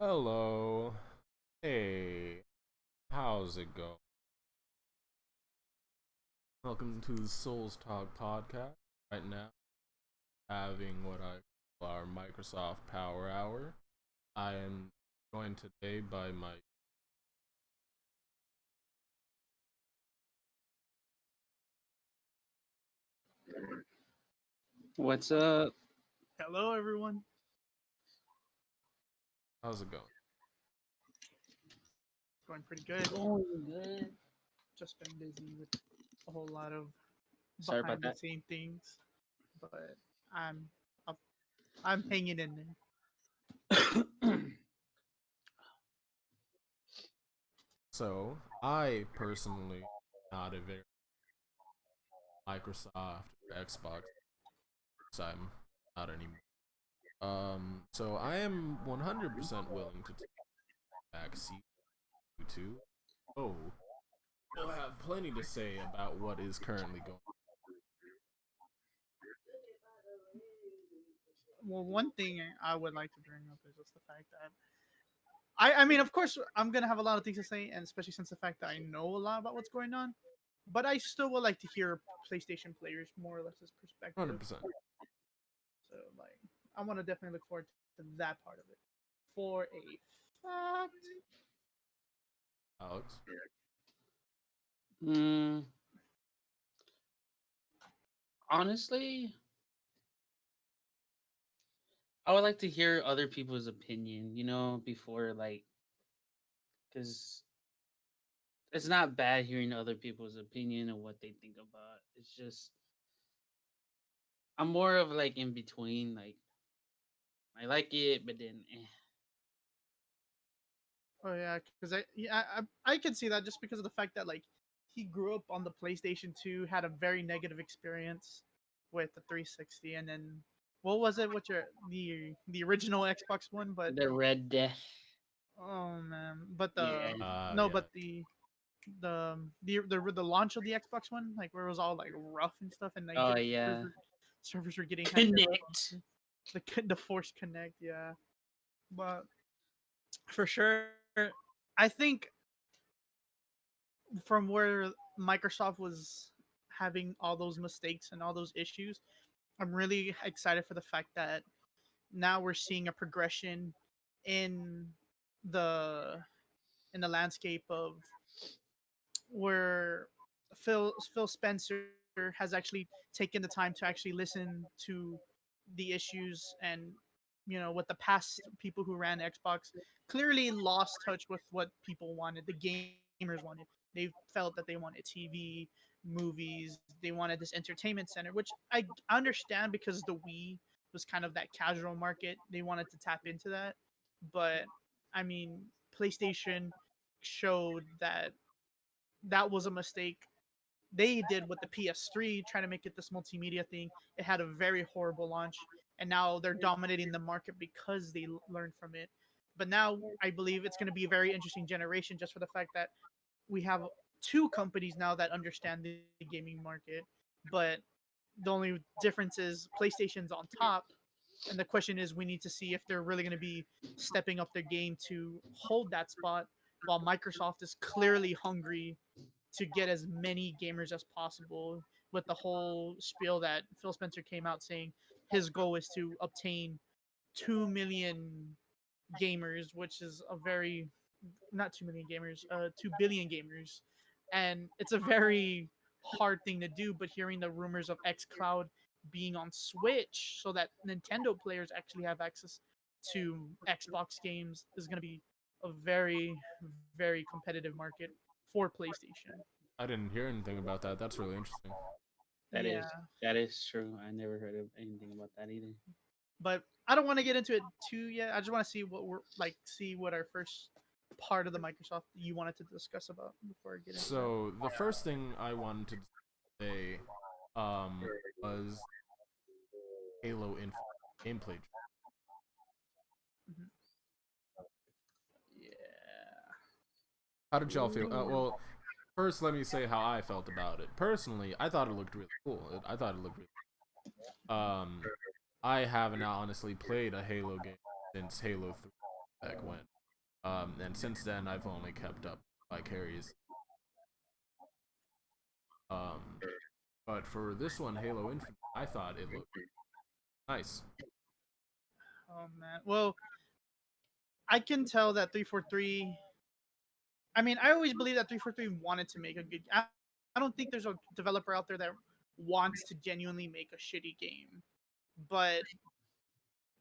Hello. Hey. How's it go? Welcome to the Souls Talk podcast. Right now, having what I call our Microsoft Power Hour. I am joined today by my. What's up? Hello, everyone. How's it going? Going pretty good. Going good. Just been busy with a whole lot of Sorry about behind the that. scene things, but I'm up, I'm hanging in there. So, I personally not a very Microsoft or Xbox. So I'm not anymore. So I am 100% willing to take back seat two. Oh, will have plenty to say about what is currently going on. Well, one thing I would like to bring up is just the fact that I mean, of course, I'm gonna have a lot of things to say, and especially since the fact that I know a lot about what's going on. But I still would like to hear PlayStation players more or less his perspective. 100%. So, like, I want to definitely look forward to that part of it. For a fact, Alex? Mm, honestly, I would like to hear other people's opinion, before because it's not bad hearing other people's opinion and what they think about. It's just I'm more of like in between, like I like it, but then oh yeah, because I can see that just because of the fact that like he grew up on the PlayStation 2, had a very negative experience with the 360, and then what was it? What your the original Xbox One? But the Red Death, oh man, but yeah, the no, Yeah. but the launch of the Xbox One, like where it was all like rough and stuff, and like oh yeah, servers were getting hacked every Connect. month. The Force Connect, yeah, but for sure, I think from where Microsoft was having all those mistakes and all those issues, I'm really excited for the fact that now we're seeing a progression in the the landscape of where Phil Spencer has actually taken the time to actually listen to the issues, and with the past people who ran Xbox clearly lost touch with what people wanted, the gamers wanted. They felt that they wanted TV, movies, they wanted this entertainment center, which I understand because the Wii was kind of that casual market. They wanted to tap into that. But I mean, PlayStation showed that that was a mistake they did with the PS3, trying to make it this multimedia thing. It had a very horrible launch, and now they're dominating the market because they learned from it. But now I believe it's going to be a very interesting generation just for the fact that we have two companies now that understand the gaming market. But the only difference is PlayStation's on top, and the question is we need to see if they're really going to be stepping up their game to hold that spot, while Microsoft is clearly hungry to get as many gamers as possible, with the whole spiel that Phil Spencer came out saying his goal is to obtain 2 million gamers, which is a very, not 2 million gamers, 2 billion gamers. And it's a very hard thing to do, but hearing the rumors of xCloud being on Switch so that Nintendo players actually have access to Xbox games is going to be a very, very competitive market for PlayStation. I didn't hear anything about that. That's really interesting. That is Yeah, that is true. I never heard of anything about that either. but I don't want to get into it too yet. I just want to see what we're like, see what our first part of the Microsoft you wanted to discuss about before I get into that. So, the first thing I wanted to say was Halo Infinite gameplay. Mhm. Yeah. How did y'all feel? Well, first, let me say how I felt about it. Personally, I thought it looked really cool. I thought it looked really. I haven't honestly played a Halo game since Halo 3 back when. And since then, I've only kept up Vicarious. Um, but for this one, Halo Infinite, I thought it looked nice. Oh man. Well, I can tell that 343. I mean, I always believe that 343 wanted to make a good. I don't think there's a developer out there that wants to genuinely make a shitty game. But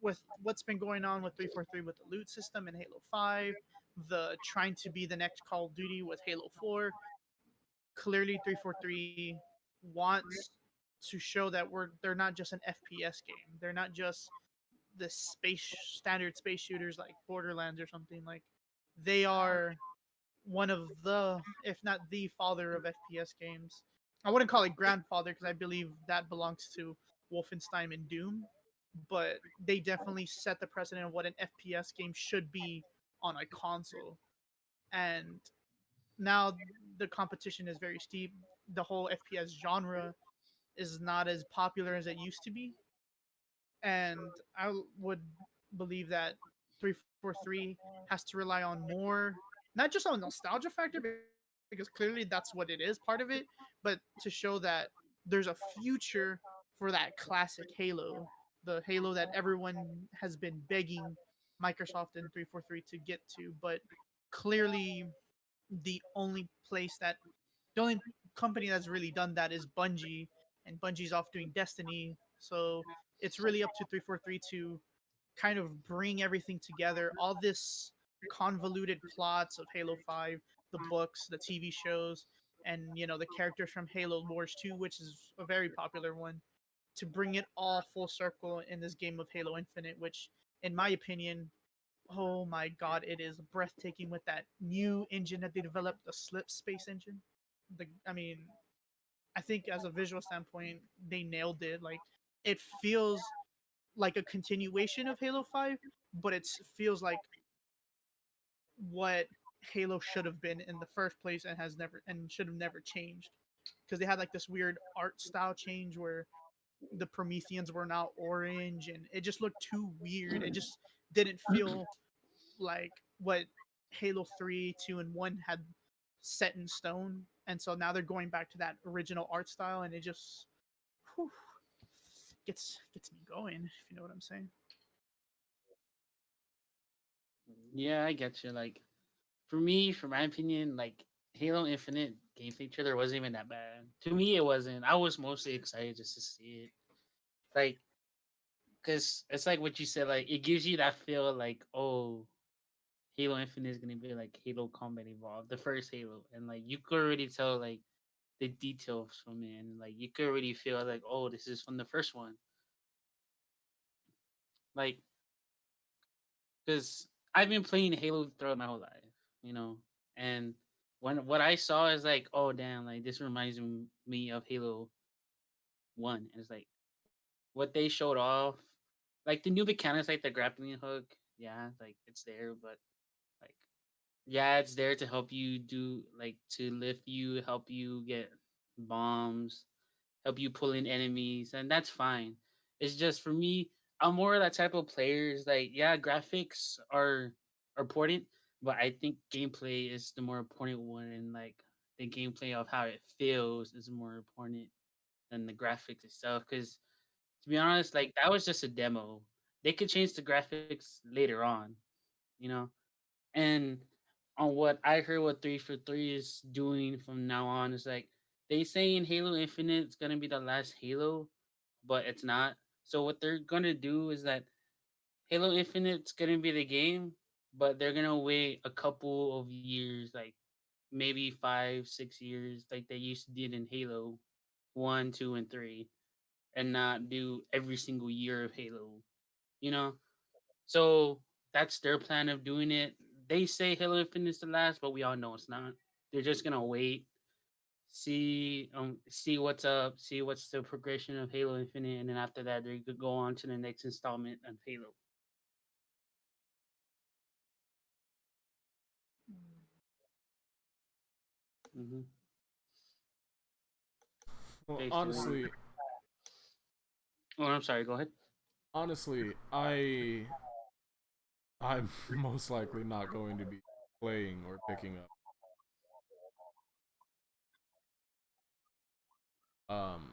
with what's been going on with 343 with the loot system in Halo 5, the trying to be the next Call of Duty with Halo 4, clearly 343 wants to show that they're not just an FPS game. They're not just the standard space shooters like Borderlands or something. Like they are one of the, if not the father of FPS games. I wouldn't call it grandfather because I believe that belongs to Wolfenstein and Doom, but they definitely set the precedent of what an FPS game should be on a console. And now the competition is very steep. The whole FPS genre is not as popular as it used to be, and would believe that 343 has to rely on more, not just on nostalgia factor, because clearly that's what it is, part of it, but to show that there's a future for that classic Halo, the Halo that everyone has been begging Microsoft and 343 to get to, but clearly the only place that the only company that's really done that is Bungie, and Bungie's off doing Destiny. So it's really up to 343 to kind of bring everything together. All this convoluted plots of Halo 5, the books, the TV shows, and the characters from Halo Wars 2, which is a very popular one, to bring it all full circle in this game of Halo Infinite, which, in my opinion, oh my god, it is breathtaking with that new engine that they developed, the Slip Space engine. I mean, I think as a visual standpoint, they nailed it. Like, it feels like a continuation of Halo 5, but it feels like what Halo should have been in the first place and has never and should have never changed. Because they had like this weird art style change where the Prometheans were now orange and it just looked too weird. It just didn't feel like what Halo 3, 2, and 1 had set in stone. And so now they're going back to that original art style, and it just whew, gets me going, if you know what I'm saying. Yeah, I get you. Like for me, for my opinion, like Halo Infinite gameplay trailer wasn't even that bad. To me, it wasn't. I was mostly excited just to see it. Like, cause it's like what you said. Like, it gives you that feel like, oh, Halo Infinite is gonna be like Halo Combat Evolved, the first Halo, and like you could already tell like the details from it, and like you could already feel like, oh, this is from the first one. Like, cause I've been playing Halo throughout my whole life, you know, and when what I saw is like, oh damn, like this reminds me of Halo One, and it's like what they showed off, like the new mechanics, like the grappling hook, yeah, like it's there, but like yeah, it's there to help you do like to lift you, help you get bombs, help you pull in enemies, and that's fine. It's just for me, I'm more of that type of player. Is like, yeah, graphics are important, but I think gameplay is the more important one, and like the gameplay of how it feels is more important than the graphics itself. Because to be honest, like that was just a demo. They could change the graphics later on, you know. And on what I heard, what 343 is doing from now on is like they saying Halo Infinite is gonna be the last Halo, but it's not. So what they're gonna do is that Halo Infinite's gonna be the game, but they're gonna wait a couple of years, like maybe 5, 6 years, like they used to did in Halo 1, 2, and 3, and not do every single year of Halo. You know, so that's their plan of doing it. They say Halo Infinite is the last, but we all know it's not. They're just gonna wait, see what's up, see what's the progression of Halo Infinite, and then after that, they could go on to the next installment of Halo. Hmm. Well, Basically. honestly, Oh, I'm sorry. Go ahead. honestly, I'm most likely not going to be playing or picking up. Um,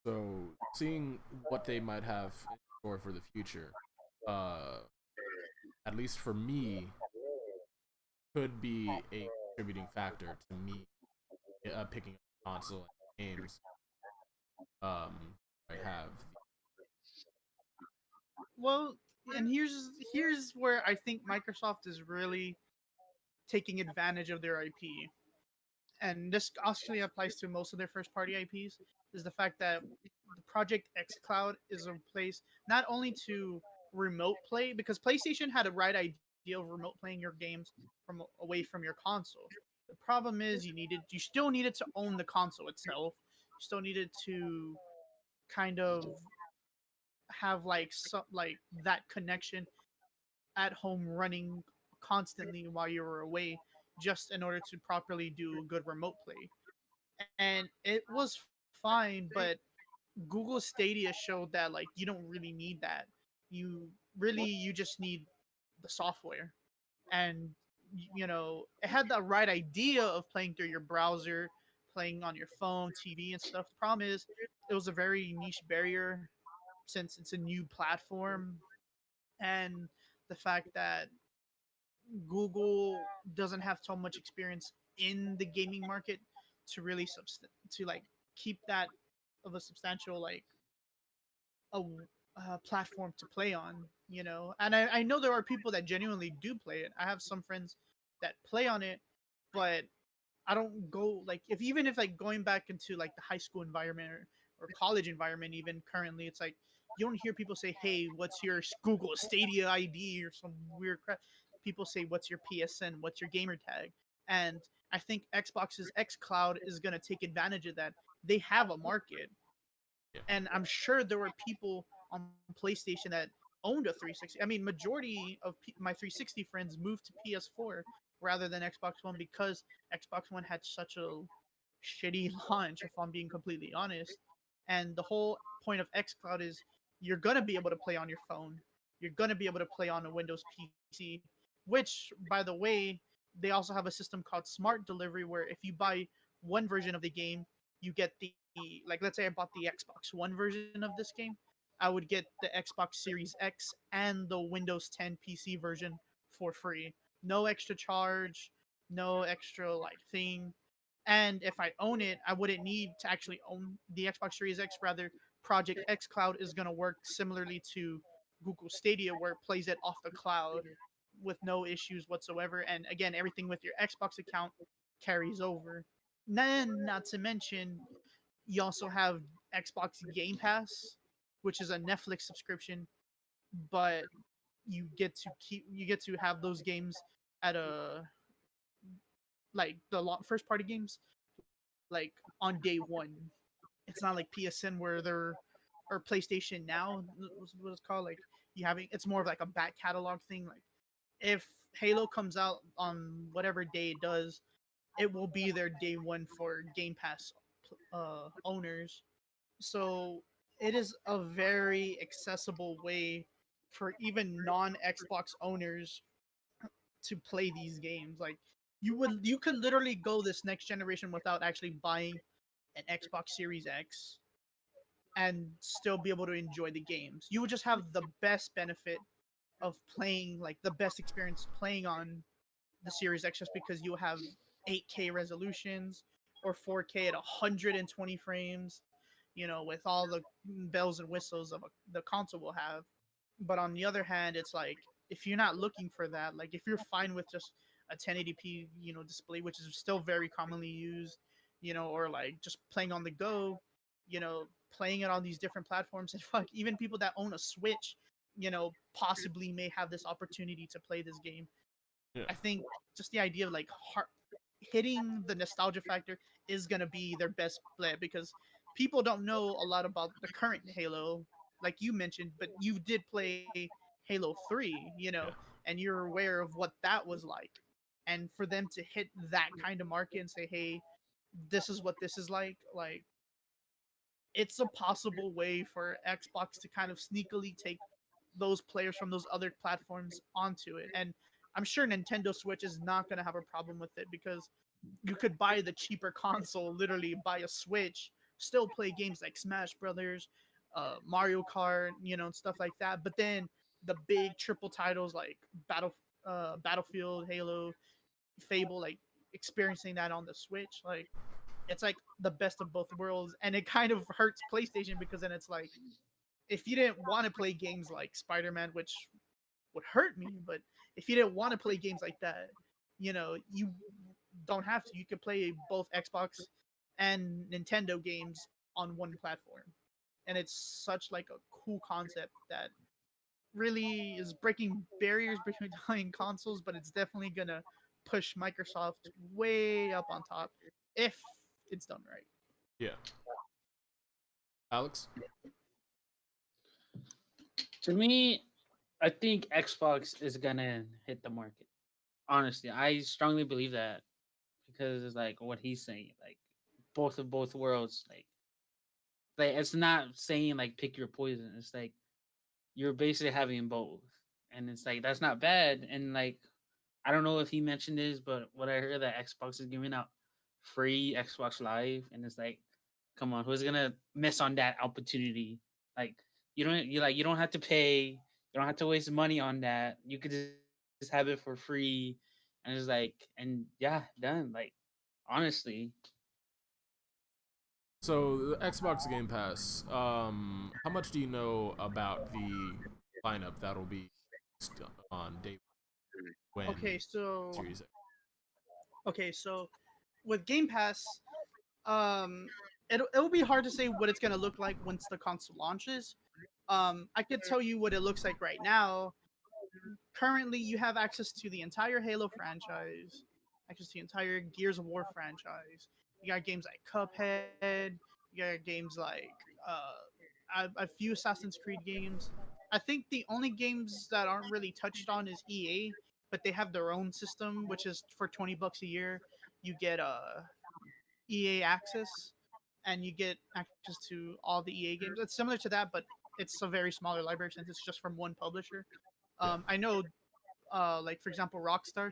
so seeing what they might have in store for the future, uh, at least for me, could be a contributing factor to me picking up the console and games. I have. Well, and here's where I think Microsoft is really taking advantage of their IP, and this actually applies to most of their first party IPs, is the fact that the Project X Cloud is a place not only to remote play, because PlayStation had a right idea of remote playing your games from away from your console. The problem is you still needed to own the console itself. You still needed to kind of have like that connection at home running constantly while you were away. just in order to properly do good remote play. And it was fine, but Google Stadia showed that like you don't really need that. You just need the software. And it had the right idea of playing through your browser, playing on your phone, TV and stuff. The problem is it was a very niche barrier since it's a new platform, and the fact that Google doesn't have so much experience in the gaming market to really to like keep that of a substantial like a, platform to play on. And I know there are people that genuinely do play it. I have some friends that play on it, but I don't go like if even if like going back into like the high school environment or college environment even currently, it's like you don't hear people say, "Hey, what's your Google Stadia ID?" or some weird crap. People say, "What's your PSN? What's your gamer tag?" And I think Xbox's XCloud is going to take advantage of that. They have a market, Yeah. and I'm sure there were people on PlayStation that owned a 360. I mean, majority of my 360 friends moved to PS4 rather than Xbox One because Xbox One had such a shitty launch, if I'm being completely honest. And the whole point of xCloud is you're gonna be able to play on your phone. You're gonna be able to play on a Windows PC, which, by the way, they also have a system called Smart Delivery, where if you buy one version of the game, you get the like. Let's say I bought the Xbox One version of this game, I would get the Xbox Series X and the Windows 10 PC version for free. No extra charge, no extra like thing. And if I own it, I wouldn't need to actually own the Xbox Series X. Rather, Project X Cloud is going to work similarly to Google Stadia, where it plays it off the cloud with no issues whatsoever. And again, everything with your Xbox account carries over. Then, not to mention, you also have Xbox Game Pass, which is a Netflix subscription, but you get to have those games at a like first party games like on day one. It's not like PSN where they're or PlayStation Now what it's called, like you having it's more of like a back catalog thing. Like if Halo comes out on whatever day it does, it will be their day one for Game Pass owners. So it is a very accessible way for even non Xbox owners to play these games. Like you could literally go this next generation without actually buying an Xbox Series X and still be able to enjoy the games. You would just have the best benefit of playing, like the best experience playing on the Series X, just because you have 8K resolutions or 4K at 120 frames, with all the bells and whistles of the console will have. But on the other hand, it's like if you're not looking for that, like if you're fine with just a 1080p, display, which is still very commonly used, or like just playing on the go, playing it on these different platforms, and fuck, even people that own a Switch, possibly may have this opportunity to play this game. Yeah. I think just the idea of like hitting the nostalgia factor is gonna be their best bet, because people don't know a lot about the current Halo, like you mentioned, but you did play Halo 3, Yeah. and you're aware of what that was like. And for them to hit that kind of market and say, "Hey, this is what this is like it's a possible way for Xbox to kind of sneakily take those players from those other platforms onto it." And I'm sure Nintendo Switch is not going to have a problem with it, because you could buy the cheaper console, literally buy a Switch, still play games like Smash Brothers, Mario Kart, and stuff like that. But then the big triple titles like Battlefield, Halo, Fable, like experiencing that on the Switch, like it's like the best of both worlds. And it kind of hurts PlayStation, because then it's like if you didn't want to play games like Spider-Man, which would hurt me, but if you didn't want to play games like that, you don't have to. You could play both Xbox and Nintendo games on one platform. And it's such like a cool concept that really is breaking barriers between consoles, but it's definitely gonna push Microsoft way up on top if it's done right. Yeah. Alex? To me, I think Xbox is gonna hit the market. Honestly, I strongly believe that because it's like what he's saying, like both worlds, like it's not saying like pick your poison. It's like you're basically having both, and it's like that's not bad. And like I don't know if he mentioned this, but what I heard that Xbox is giving out free Xbox Live, and it's like, come on, who's gonna miss on that opportunity? Like you don't have to pay, you don't have to waste money on that. You could just have it for free, and it's like, and yeah, done. Like honestly, So the Xbox Game Pass. How much do you know about the lineup that'll be on day Okay, when so Series X? okay, so with Game Pass, um, it'll be hard to say what it's gonna look like once the console launches. I could tell you what it looks like right now. Currently, you have access to the entire Halo franchise, access to the entire Gears of War franchise. You got games like Cuphead. You got games like a few Assassin's Creed games. I think the only games that aren't really touched on is EA, but they have their own system, which is for $20 a year. You get EA access, and you get access to all the EA games. It's similar to that, but it's a very smaller library since it's just from one publisher. Yeah. I know, like for example, Rockstar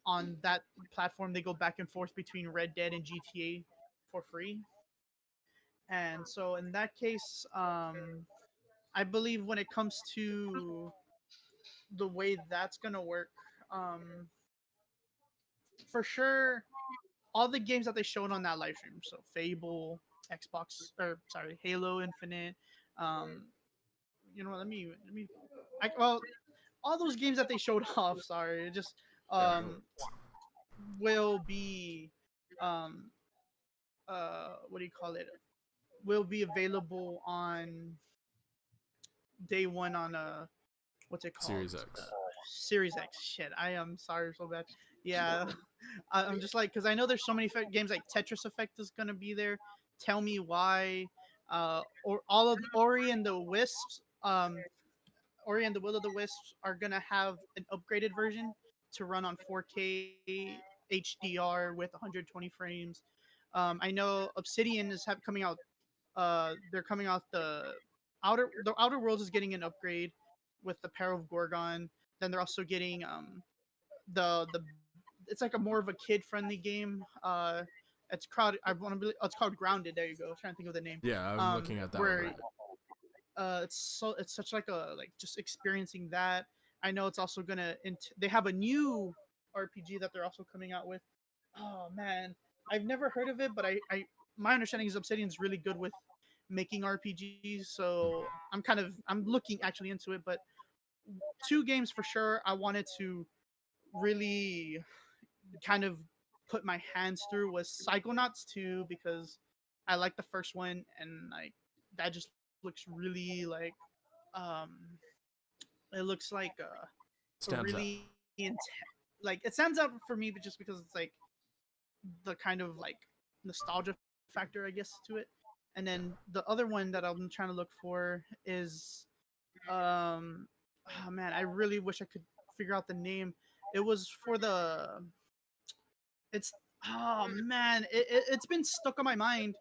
on that platform they go back and forth between Red Dead and GTA for free. And so in that case, I believe when it comes to the way that's gonna work, um, for sure, all the games that they showed on that live stream, so Fable, Xbox, or sorry, Halo Infinite, um, you know, well, all those games that they showed off, sorry, it just Yeah. um will be um what do you call it? Will be available on day one on what's it called? Series X. Series X. Shit, I am sorry so bad. Yeah, I'm just like because I know there's so many games like Tetris Effect is gonna be there. Tell Me Why, or all of Ori and the Wisps. Ori and the Will of the Wisps are gonna have an upgraded version to run on 4K HDR with 120 frames. I know Obsidian is coming out. They're coming out the Outer Worlds is getting an upgrade with the Pair of Gorgon. Then they're also getting the it's like a more of a kid friendly game. It's crowd. I want to. It's called Grounded. There you go. I was trying to think of the name. Yeah, I'm looking at that one Where right now. it's such like a like just experiencing that. I know it's also gonna. They have a new RPG that they're also coming out with. Oh man, I've never heard of it, but I my understanding is Obsidian's really good with making RPGs, so I'm looking actually into it. But two games for sure I wanted to really kind of put my hands through was Psychonauts 2 because I like the first one and like that just looks really like um it looks like a Stands out. really like it stands out for me, but just because it's like the kind of like nostalgia factor, I guess, to it. And then the other one that I'm trying to look for is oh man, I really wish I could figure out the name. It was for the it's oh man, it's been stuck on my mind,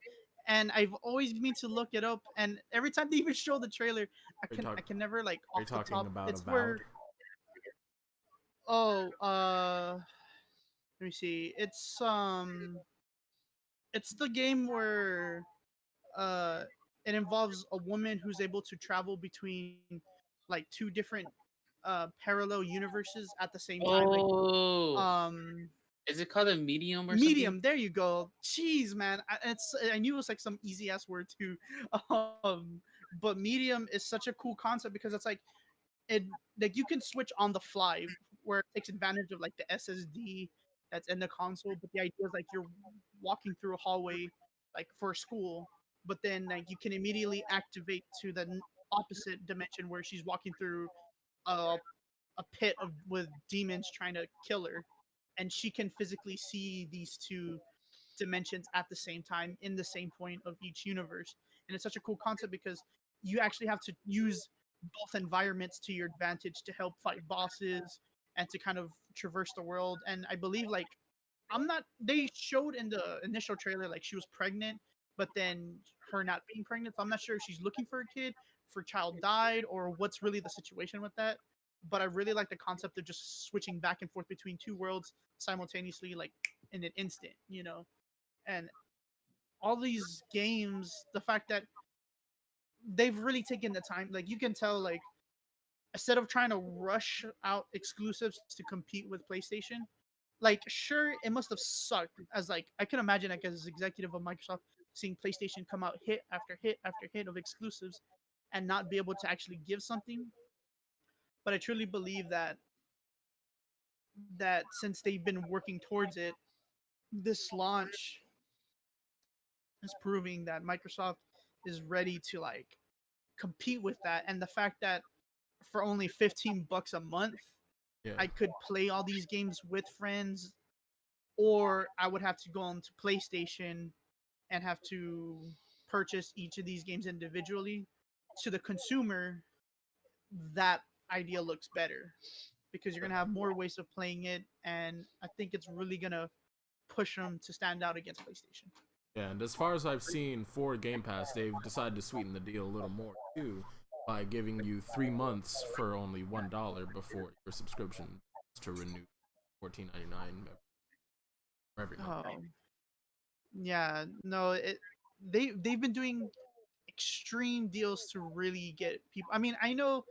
and I've always mean to look it up. And every time they even show the trailer, Are you, talk- I can never like are you off the talking top. about It's Avowed? where oh let me see. It's the game where uh it involves a woman who's able to travel between like two different parallel universes at the same time. Like oh, um is it called a medium or something? Medium, there you go. Jeez, man, I knew it was like some easy ass word too. Um, but medium is such a cool concept because it's like it like you can switch on the fly where it takes advantage of like the SSD that's in the console. But the idea is like you're walking through a hallway like for school, but then like you can immediately activate to the opposite dimension where she's walking through a a pit of with demons trying to kill her, and she can physically see these two dimensions at the same time in the same point of each universe. And it's such a cool concept because you actually have to use both environments to your advantage to help fight bosses and to kind of traverse the world. And I believe like I'm not. They showed in the initial trailer like she was pregnant, but then her not being pregnant. So I'm not sure if she's looking for a kid, if her child died, or what's really the situation with that. But I really like the concept of just switching back and forth between two worlds simultaneously, like in an instant, you know. And all these games, the fact that they've really taken the time, like you can tell, like instead of trying to rush out exclusives to compete with PlayStation, like sure it must have sucked as like I can imagine like as executive of Microsoft seeing PlayStation come out hit after hit after hit of exclusives and not be able to actually give something. But I truly believe that since they've been working towards it, this launch is proving that Microsoft is ready to like compete with that. And the fact that for only $15 a month Yeah. I could play all these games with friends, or I would have to go onto PlayStation and have to purchase each of these games individually. To the consumer, that idea looks better because you're gonna have more ways of playing it, and I think it's really gonna push them to stand out against PlayStation. Yeah, and as far as I've seen for Game Pass, they've decided to sweeten the deal a little more too by giving you 3 months for only $1 before your subscription is to renew $14.99 for every month. Oh, yeah, no, they've been doing extreme deals to really get people. I mean, I know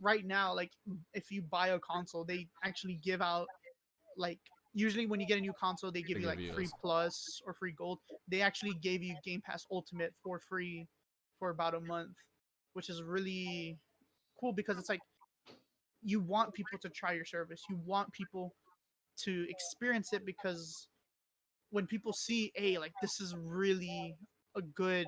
right now, like if you buy a console, they actually give out like usually when you get a new console, they give They you give like you free those. plus or free gold. They actually gave you Game Pass Ultimate for free for about a month, which is really cool because it's like you want people to try your service. You want people to experience it because when people see, hey, like this is really a good,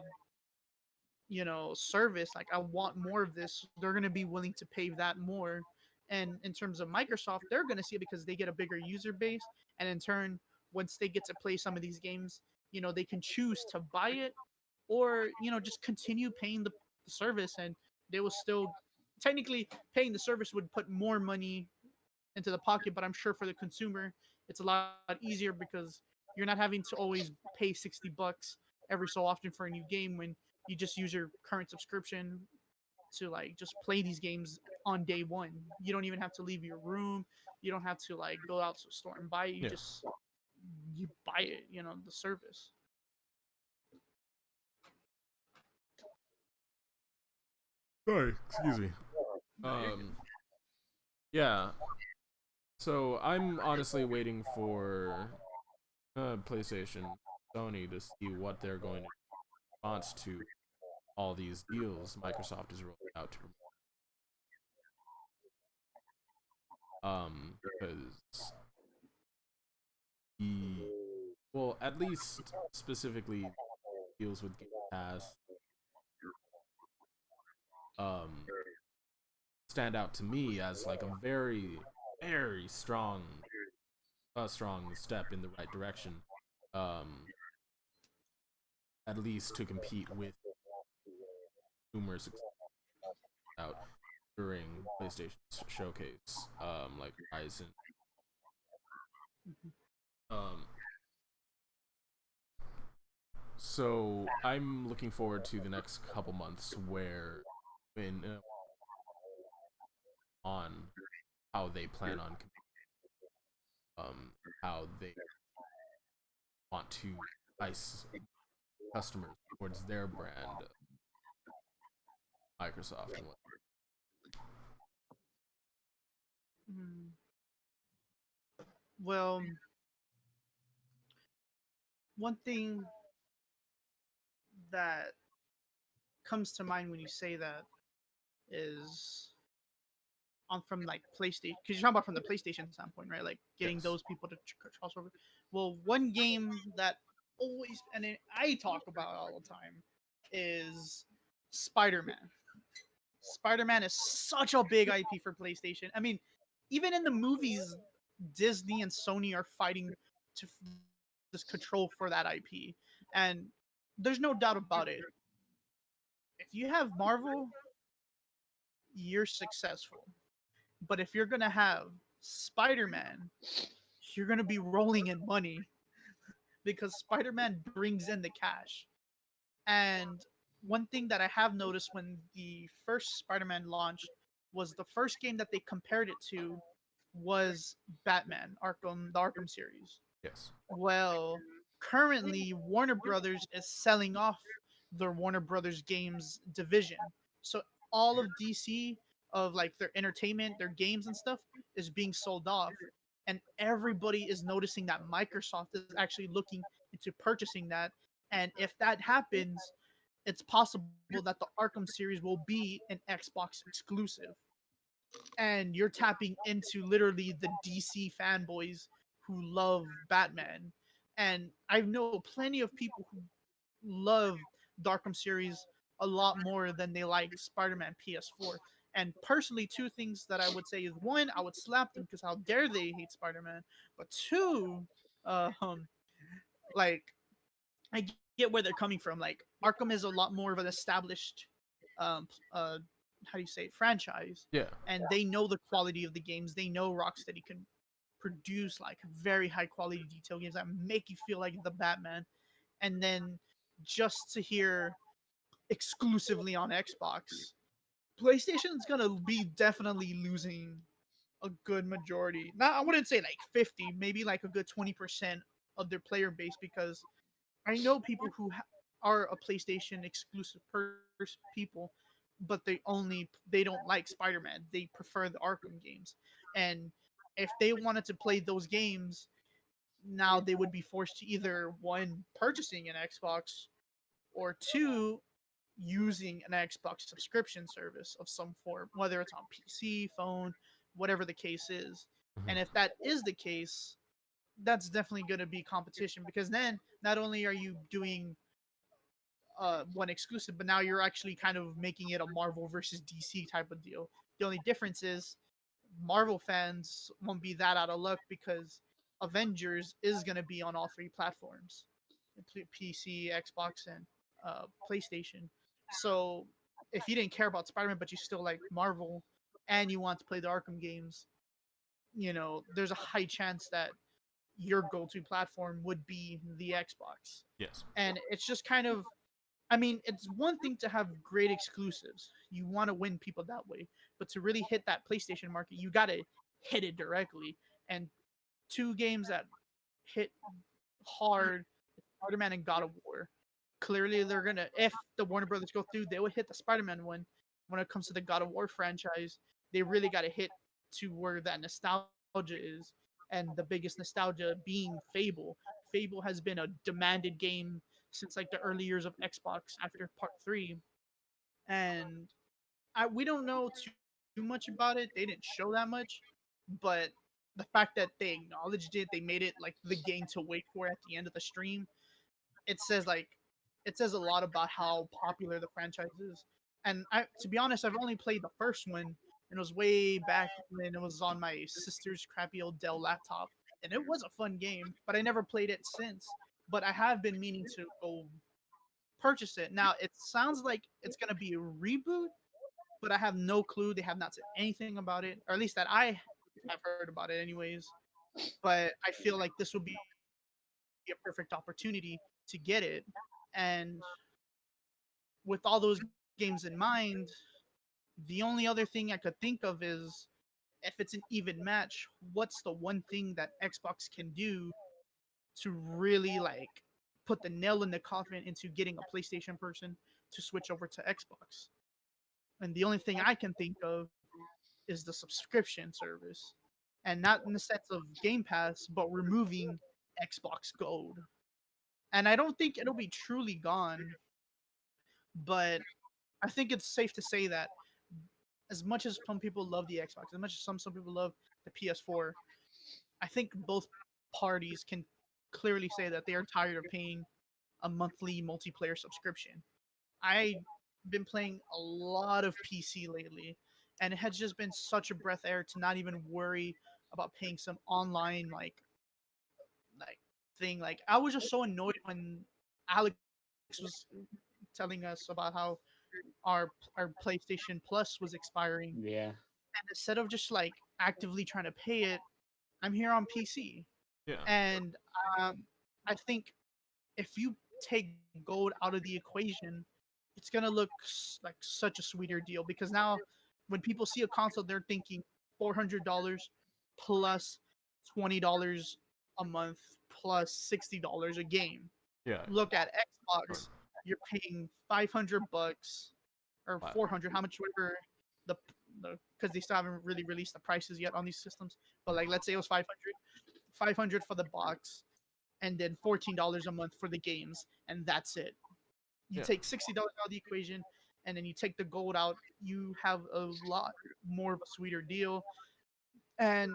service, like I want more of this, they're going to be willing to pay that more. And in terms of Microsoft, they're going to see it because they get a bigger user base, and in turn, once they get to play some of these games, they can choose to buy it or just continue paying the service, and they will still technically paying the service would put more money into the pocket, but I'm sure for the consumer it's a lot easier because you're not having to always pay $60 every so often for a new game when you just use your current subscription to like just play these games on day one. You don't even have to leave your room. You don't have to like go out to the store and buy it. You Yeah. just you buy it, the service. Sorry, excuse me. Um, yeah. So I'm honestly waiting for PlayStation, Sony to see what they're going to response to all these deals Microsoft is rolling out to because the well, at least specifically deals with Game Pass um stand out to me as like a very very strong step in the right direction, um at least to compete with consumers out during PlayStation showcase, like Horizon. Mhm. um So I'm looking forward to the next couple months where, in on how they plan on how they want to entice customers towards their brand, Microsoft and what. Mm. Well, one thing that comes to mind when you say that is on from like PlayStation, because you're talking about from the PlayStation standpoint, right? Like getting Yes. those people to cross over. Well, one game that always I talk about all the time is Spider-Man. Spider-Man is such a big IP for PlayStation. I mean, even in the movies, Disney and Sony are fighting to this control for that IP, and there's no doubt about it. If you have Marvel, you're successful. But if you're gonna have Spider-Man, you're gonna be rolling in money because Spider-Man brings in the cash. And one thing that I have noticed when the first Spider-Man launched was the first game that they compared it to was Batman Arkham, the Arkham series. Yes. Well, currently Warner Brothers is selling off their Warner Brothers Games division. So all of DC, of like their entertainment, their games and stuff, is being sold off. And everybody is noticing that Microsoft is actually looking into purchasing that. And if that happens, it's possible that the Arkham series will be an Xbox exclusive. And you're tapping into literally the DC fanboys who love Batman. And I know plenty of people who love the Arkham series a lot more than they like Spider-Man PS4. And personally, two things that I would say is one, I would slap them because how dare they hate Spider-Man. But two, uh, um, like I get where they're coming from. Like Arkham is a lot more of an established, how do you say it, franchise, Yeah. and they know the quality of the games. They know Rocksteady can produce like very high quality detail games that make you feel like the Batman. And then just to hear exclusively on Xbox, PlayStation's gonna be definitely losing a good majority. Not, I wouldn't say like 50, maybe like a good 20% of their player base because I know people who are a PlayStation exclusive people, but they don't like Spider-Man. They prefer the Arkham games, and if they wanted to play those games, now they would be forced to either one purchasing an Xbox or two using an Xbox subscription service of some form, whether it's on PC, phone, whatever the case is. Mhm. And if that is the case, that's definitely going to be competition because then not only are you doing one exclusive, but now you're actually kind of making it a Marvel versus DC type of deal. The only difference is Marvel fans won't be that out of luck because Avengers is going to be on all three platforms: PC, Xbox, and PlayStation. So if you didn't care about Spider-Man, but you still like Marvel and you want to play the Arkham games, there's a high chance that your go-to platform would be the Xbox. Yes. And it's just kind of, I mean, it's one thing to have great exclusives. You want to win people that way, but to really hit that PlayStation market, you got to hit it directly. And two games that hit hard, Spider-Man and God of War. Clearly, they're gonna, if the Warner Brothers go through, they would hit the Spider-Man one. When it comes to the God of War franchise, they really got to hit to where that nostalgia is, and the biggest nostalgia being Fable. Fable has been a demanded game since like the early years of Xbox after Part Three, and we don't know too much about it. They didn't show that much, but the fact that they acknowledged it, they made it like the game to wait for at the end of the stream. It says like it says a lot about how popular the franchise is. And to be honest, I've only played the first one, and it was way back when it was on my sister's crappy old Dell laptop, and it was a fun game. But I never played it since. But I have been meaning to go purchase it. Now it sounds like it's gonna be a reboot, but I have no clue. They have not said anything about it, or at least that I have heard about it, anyways. But I feel like this would be a perfect opportunity to get it. And with all those games in mind, the only other thing I could think of is if it's an even match, what's the one thing that Xbox can do to really like put the nail in the coffin into getting a PlayStation person to switch over to Xbox? And the only thing I can think of is the subscription service. And not in the sense of Game Pass, but removing Xbox Gold. And I don't think it'll be truly gone, but I think it's safe to say that as much as some people love the Xbox, as much as some people love the PS4, I think both parties can clearly say that they are tired of paying a monthly multiplayer subscription. I've been playing a lot of PC lately, and it has just been such a breath of air to not even worry about paying some online like thing. Like I was just so annoyed when Alex was telling us about how our PlayStation Plus was expiring, Yeah. and instead of just like actively trying to pay it, I'm here on PC. Yeah. And I think if you take gold out of the equation, it's gonna look like such a sweeter deal because now when people see a console, they're thinking $400 plus $20 a month plus $60 a game. Yeah. Look at Sure. Xbox, you're paying $500 or Wow. 400, how much whatever the because they still haven't really released the prices yet on these systems. But like, let's say it was 500 for the box, and then $14 a month for the games, and that's it. You Yeah. take $60 out of the equation, and then you take the gold out. You have a lot more of a sweeter deal, and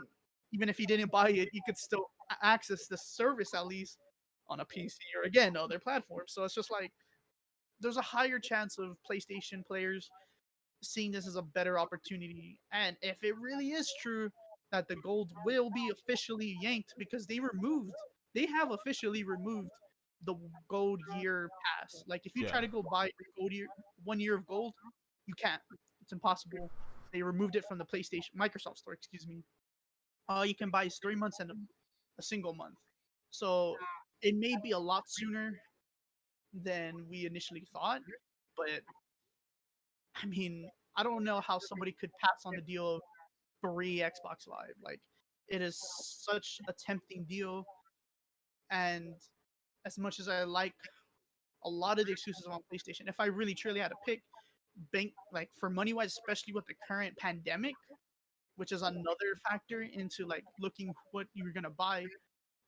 even if you didn't buy it, you could still access the service at least on a PC or again other platforms. So it's just like there's a higher chance of PlayStation players seeing this as a better opportunity. And if it really is true that the gold will be officially yanked because they have officially removed the gold year pass. Like if you Yeah. try to go buy gold year 1 year of gold, you can't. It's impossible. They removed it from the PlayStation Microsoft store, excuse me. All you can buy is 3 months and a single month. So it may be a lot sooner than we initially thought, but I mean, I don't know how somebody could pass on the deal of free Xbox Live. Like, it is such a tempting deal, and as much as I like a lot of the exclusives on PlayStation, if I really truly had to pick, bank like for money wise, especially with the current pandemic, which is another factor into like looking what you're gonna buy,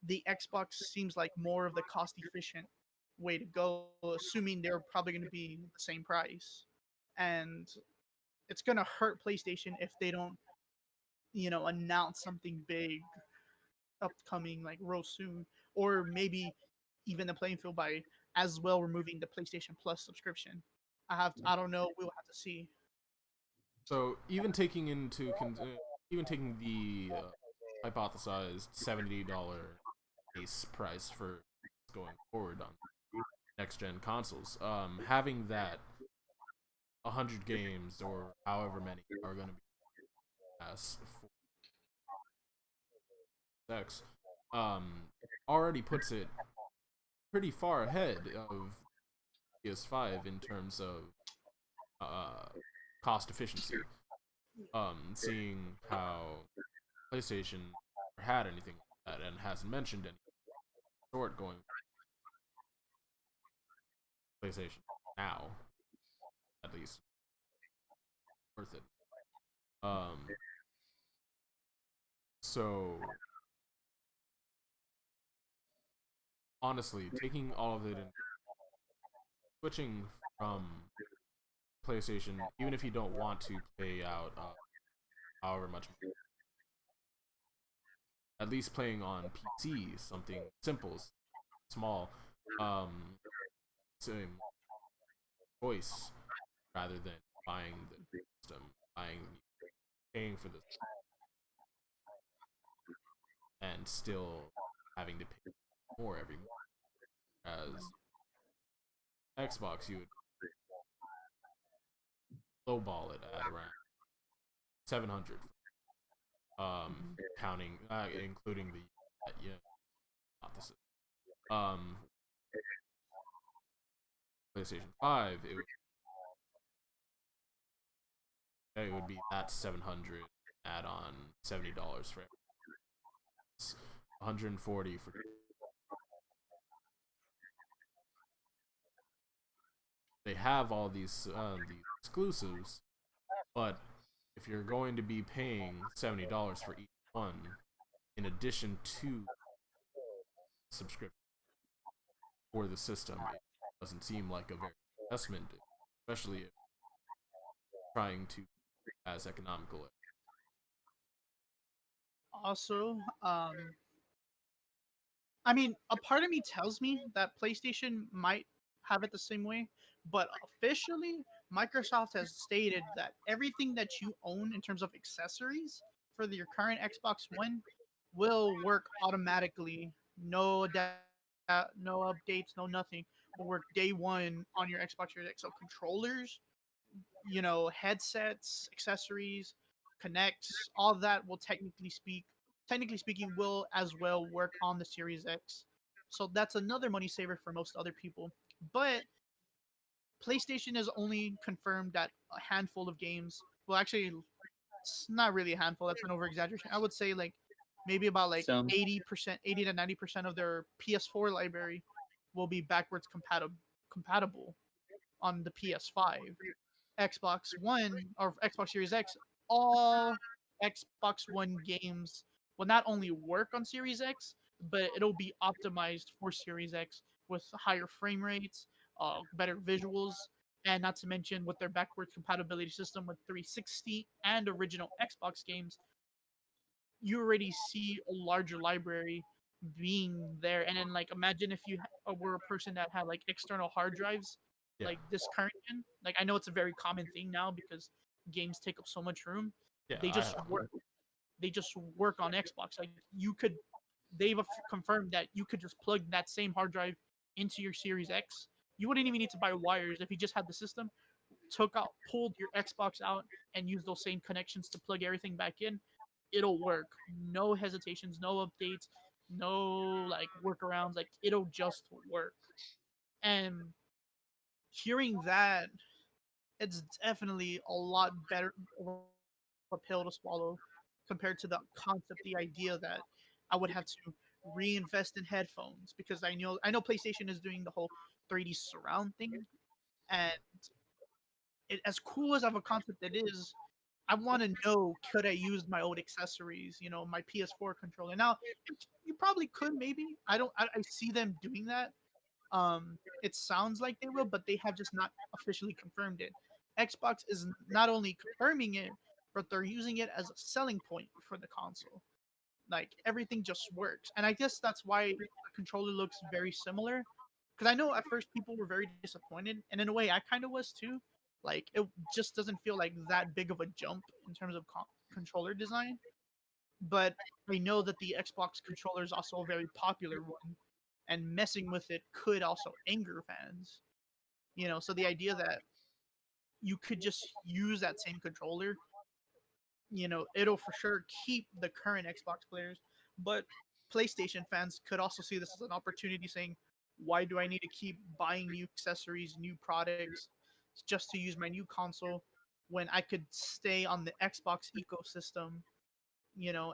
the Xbox seems like more of the cost efficient way to go, assuming they're probably going to be the same price. And it's going to hurt PlayStation if they don't, announce something big upcoming like real soon, or maybe even the playing field by as well removing the PlayStation Plus subscription. I don't know. We'll have to see. So even taking the hypothesized $70 base price for going forward on next gen consoles, having that 100 games or however many are going to be as for X, already puts it pretty far ahead of PS5 in terms of uh, cost efficiency. Seeing how PlayStation never had anything like that and hasn't mentioned any sort going PlayStation now, at least worth it. Um, so honestly, taking all of it and switching from PlayStation, even if you don't want to pay out however much, at least playing on PC, something simple, small, um, same choice rather than buying the system, buying, paying for this, and still having to pay more every month. As Xbox, you would lowball it at around 700, counting, including the yeah, not the PlayStation 5, it would be that 700 add on $70 for 140 for. They have all these exclusives, but if you're going to be paying $70 for each one, in addition to subscription for the system, it doesn't seem like a very investment, especially if trying to be as economical. Also, I mean, a part of me tells me that PlayStation might have it the same way, but officially, Microsoft has stated that everything that you own in terms of accessories for your current Xbox One will work automatically. No updates, no nothing. Will work day one on your Xbox Series X. So controllers, headsets, accessories, Connects, all that will technically speaking, will as well work on the Series X. So that's another money saver for most other people. But PlayStation has only confirmed that a handful of games. Well, actually, it's not really a handful. That's an over exaggeration. I would say like maybe about like Some 80%, 80 to 90% of their PS4 library will be backwards compatible on the PS5. Xbox One or Xbox Series X, all Xbox One games will not only work on Series X, but it'll be optimized for Series X with higher frame rates, better visuals, and not to mention with their backward compatibility system with 360 and original Xbox games, you already see a larger library being there. And then like imagine if you were a person that had like external hard drives Yeah. like this current gen. Like I know it's a very common thing now because games take up so much room. Yeah. They I just have. work. They just work on Xbox. Like you could, they've confirmed that you could just plug that same hard drive into your Series X. You wouldn't even need to buy wires if you just had the system. Pulled your Xbox out, and used those same connections to plug everything back in. It'll work. No hesitations, no updates, no like workarounds. Like it'll just work. And hearing that, it's definitely a lot better of a pill to swallow compared to the concept, the idea that I would have to reinvest in headphones because I know PlayStation is doing the whole 3D surround thing, and as cool as of a concept it is, I want to know could I use my old accessories, my PS4 controller. Now, you probably could, maybe. I don't. I see them doing that. It sounds like they will, but they have just not officially confirmed it. Xbox is not only confirming it, but they're using it as a selling point for the console. Like everything just works, and I guess that's why the controller looks very similar. Because I know at first people were very disappointed, and in a way I kind of was too. Like it just doesn't feel like that big of a jump in terms of controller design. But I know that the Xbox controller is also a very popular one, and messing with it could also anger fans. So the idea that you could just use that same controller, it'll for sure keep the current Xbox players, but PlayStation fans could also see this as an opportunity saying, why do I need to keep buying new accessories, new products just to use my new console when I could stay on the Xbox ecosystem,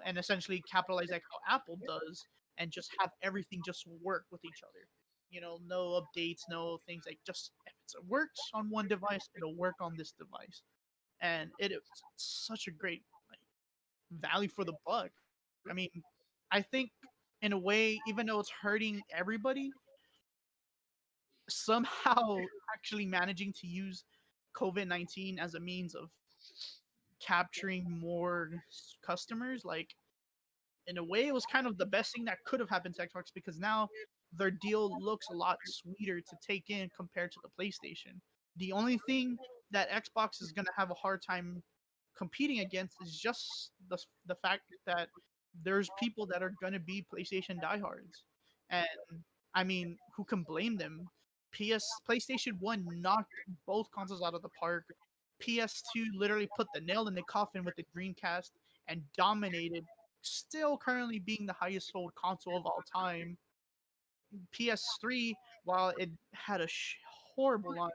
and essentially capitalize like how Apple does and just have everything just work with each other. No updates, no things like just if it works on one device, it'll work on this device. And it is such a great like value for the buck. I mean, I think in a way, even though it's hurting everybody, somehow actually managing to use COVID-19 as a means of capturing more customers, like in a way, it was kind of the best thing that could have happened to Xbox because now their deal looks a lot sweeter to take in compared to the PlayStation. The only thing that Xbox is going to have a hard time competing against is just the fact that there's people that are going to be PlayStation diehards. And I mean, who can blame them? PlayStation 1 knocked both consoles out of the park. PS2 literally put the nail in the coffin with the Dreamcast and dominated, still currently being the highest sold console of all time. PS3, while it had a horrible launch,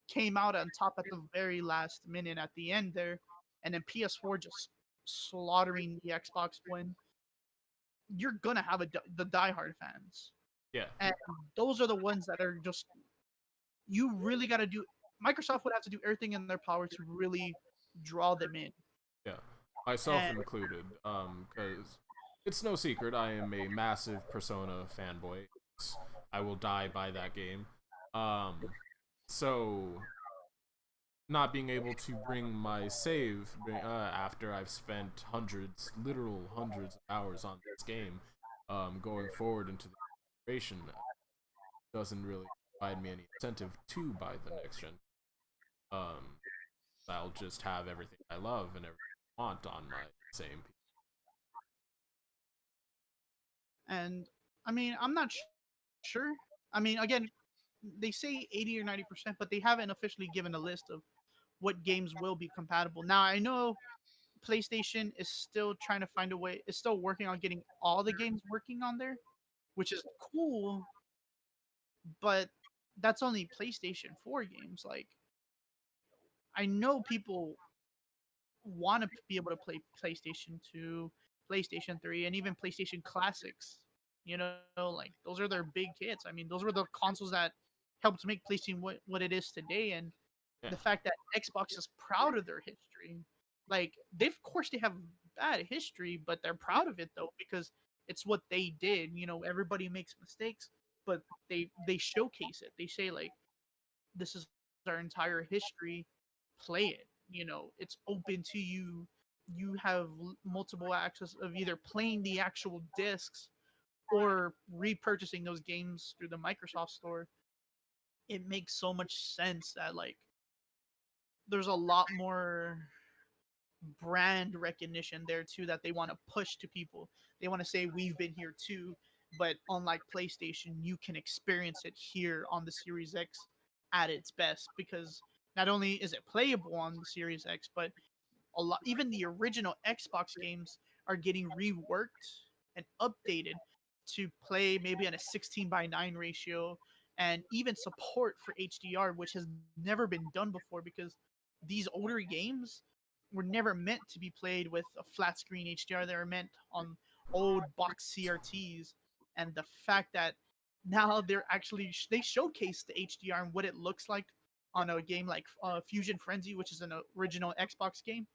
came out on top at the very last minute at the end there, and then PS4 just slaughtering the Xbox One. You're gonna have the diehard fans, Yeah. and those are the ones that are just, you really got to do. Microsoft would have to do everything in their power to really draw them in. Yeah. Myself And included. Because it's no secret I am a massive Persona fanboy. I will die by that game. So not being able to bring my save after I've spent literal hundreds of hours on this game, going forward into the generation, doesn't really provide me any incentive to buy the next gen. Um, I'll just have everything I love and everything I want on my same. and I mean, I'm not sure. I mean, again, they say 80 or 90%, but they haven't officially given a list of what games will be compatible. Now, I know PlayStation is still trying to find a way, is still working on getting all the games working on there, which is cool, but that's only PlayStation 4 games. Like, I know people want to be able to play PlayStation 2, PlayStation 3, and even PlayStation Classics. Like those are their big hits. I mean, those were the consoles that helped make PlayStation what it is today. And Yeah. the fact that Xbox is proud of their history, like of course they have bad history, but they're proud of it though because it's what they did. Everybody makes mistakes, but they showcase it. They say like, this is our entire history. Play it. It's open to you. You have multiple access of either playing the actual discs or repurchasing those games through the Microsoft Store. It makes so much sense that like there's a lot more brand recognition there too that they want to push to people. They want to say we've been here too, but unlike PlayStation, you can experience it here on the Series X at its best because not only is it playable on the Series X, but a lot even the original Xbox games are getting reworked and updated to play maybe on a 16:9 ratio and even support for HDR, which has never been done before because these older games were never meant to be played with a flat screen HDR. They were meant on old box CRTs, and the fact that now they showcase the HDR and what it looks like on a game like Fusion Frenzy, which is an original Xbox game.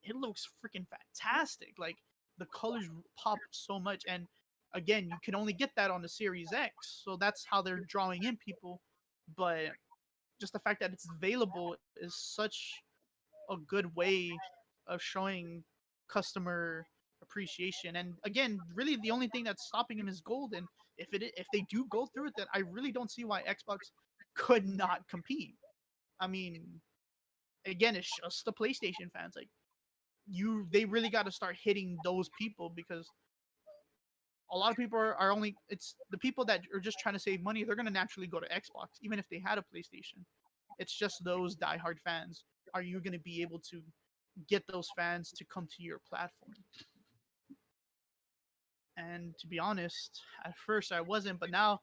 It looks freaking fantastic. Like the colors pop so much, and again, you can only get that on the Series X, so that's how they're drawing in people. But just the fact that it's available is such a good way of showing customer appreciation. And again, really the only thing that's stopping him is gold. And if they do go through it, then I really don't see why Xbox could not compete. I mean, again, it's just the PlayStation fans. Like they really got to start hitting those people because a lot of people are only it's the people that are just trying to save money. They're gonna naturally go to Xbox even if they had a PlayStation. It's just those diehard fans. Are you gonna be able to get those fans to come to your platform? And to be honest, at first I wasn't, but now,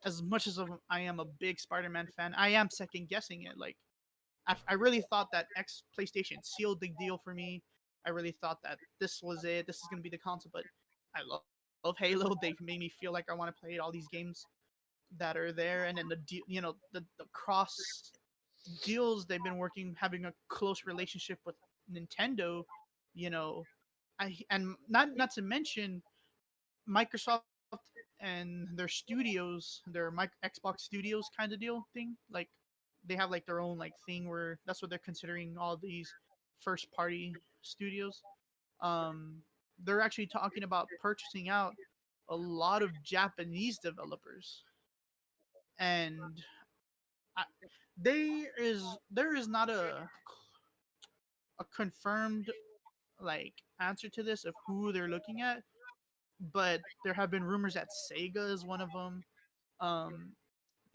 as much as I am a big Spider-Man fan, I am second guessing it. Like, I really thought that PlayStation sealed the deal for me. I really thought that this was it. This is gonna be the console, but I love Halo. They've made me feel like I want to play all these games that are there, and then the cross deals they've been having a close relationship with Nintendo. You know, and not to mention Microsoft and their studios, their Xbox Studios kind of deal thing. Like they have like their own like thing where that's what they're considering all these first party studios. Um, they're actually talking about purchasing out a lot of Japanese developers, and I, there is not a confirmed like answer to this of who they're looking at, but there have been rumors that Sega is one of them. Um,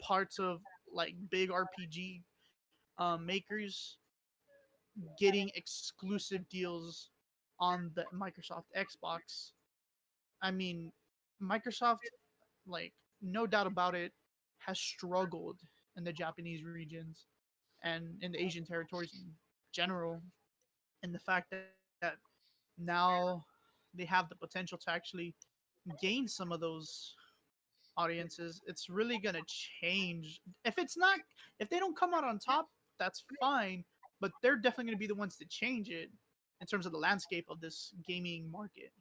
Parts of like big RPG makers getting exclusive deals on the Microsoft Xbox. I mean, Microsoft, like, no doubt about it, has struggled in the Japanese regions and in the Asian territories in general. And the fact that now they have the potential to actually gain some of those audiences, it's really gonna change. If they don't come out on top, that's fine. But they're definitely gonna be the ones to change it in terms of the landscape of this gaming market.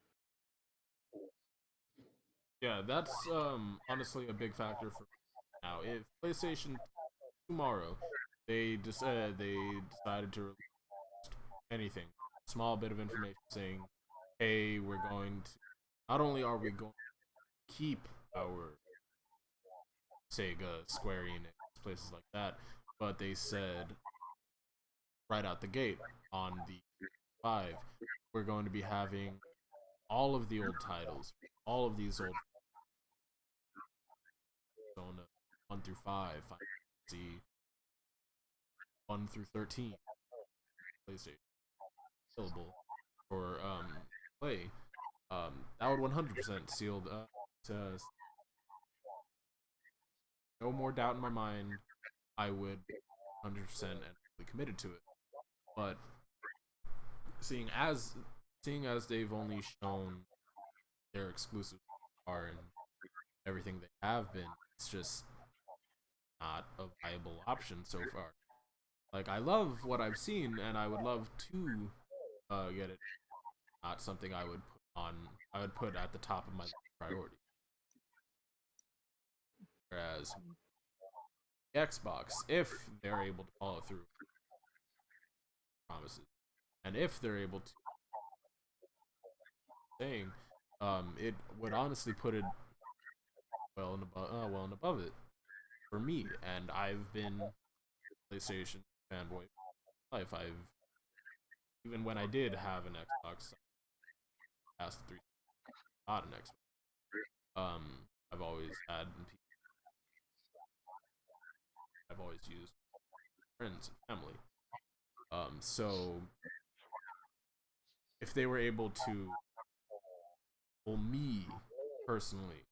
Yeah, that's honestly a big factor for now. If PlayStation tomorrow they decided to release anything, small bit of information saying, "Hey, we're going to not only are we going to keep our Sega, Square Enix, places like that, but they said right out the gate on the 5, we're going to be having all of the old titles, all of these old Persona 1 through 5, Final Fantasy 1 through 13, PlayStation available for play, that would 100% sealed to no more doubt in my mind. I would 100% and be committed to it. But seeing as they've only shown their exclusive are and everything they have been, it's just not a viable option so far. Like, I love what I've seen, and I would love to get it. Not something I would put on. I would put at the top of my priority. Whereas Xbox, if they're able to follow through promises, and if they're able to saying, it would honestly put it well and above it for me. And I've been PlayStation fanboy life. I've even when I did have an Xbox, past 3, not an Xbox. I've always had, I've always used friends and family. So if they were able to, well, me personally,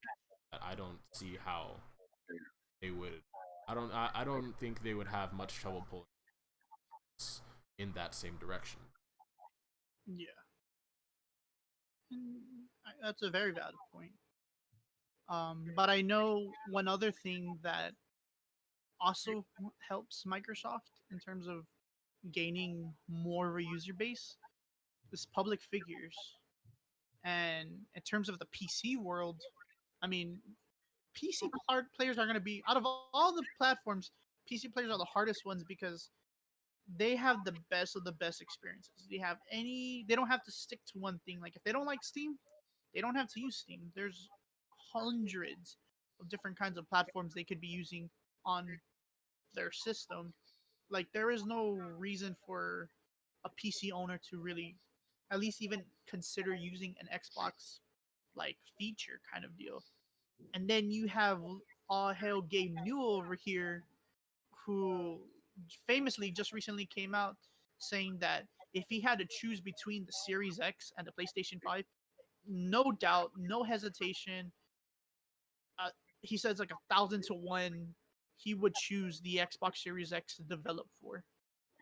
I don't see how they would. I don't think they would have much trouble pulling in that same direction. Yeah. That's a very valid point. But I know one other thing that also helps Microsoft in terms of gaining more of a user base is public figures. And in terms of the PC world, I mean, players are going to be, out of all the platforms, PC players are the hardest ones because they have the best of the best experiences. They don't have to stick to one thing. Like if they don't like Steam, they don't have to use Steam. There's hundreds of different kinds of platforms they could be using on their system. Like there is no reason for a PC owner to really at least even consider using an Xbox like feature kind of deal. And then you have all hail Gabe Newell over here who famously just recently came out saying that if he had to choose between the Series X and the PlayStation 5, no doubt, no hesitation, uh, he says like 1,000 to 1, he would choose the Xbox Series X to develop for.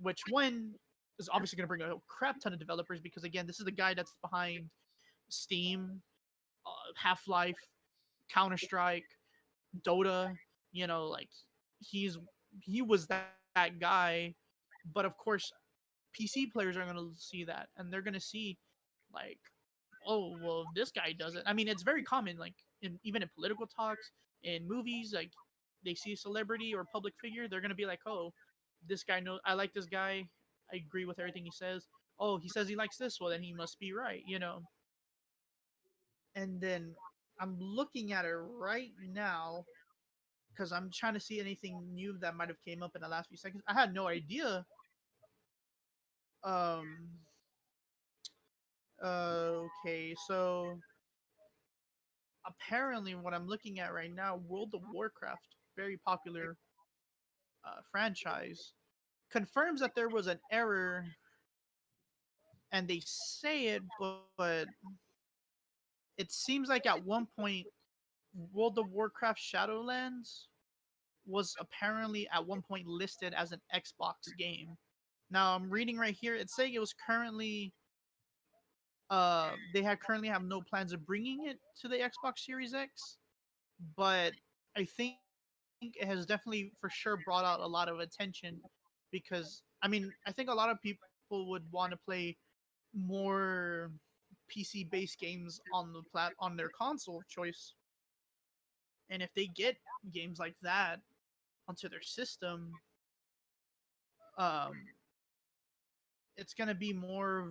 Which one is obviously going to bring a crap ton of developers because again, this is the guy that's behind Steam, Half Life, Counter Strike, Dota. You know, like he was that guy. But of course, PC players are going to see that and they're going to see like, oh well, this guy does it. I mean, it's very common, like even in political talks, in movies, like they see a celebrity or public figure, they're gonna be like, oh, this guy knows. I like this guy. I agree with everything he says. Oh, he says he likes this. Well, then he must be right, you know. And then I'm looking at it right now because I'm trying to see anything new that might have came up in the last few seconds. I had no idea. Um. Okay, so apparently what I'm looking at right now, World of Warcraft, very popular franchise, confirms that there was an error, and they say it, but it seems like at one point, World of Warcraft Shadowlands was apparently at one point listed as an Xbox game. Now I'm reading right here. It's saying it was currently they currently have no plans of bringing it to the Xbox Series X, but I think it has definitely for sure brought out a lot of attention because I mean I think a lot of people would want to play more PC based games on on their console of choice, and if they get games like that onto their system, um, it's gonna be more of,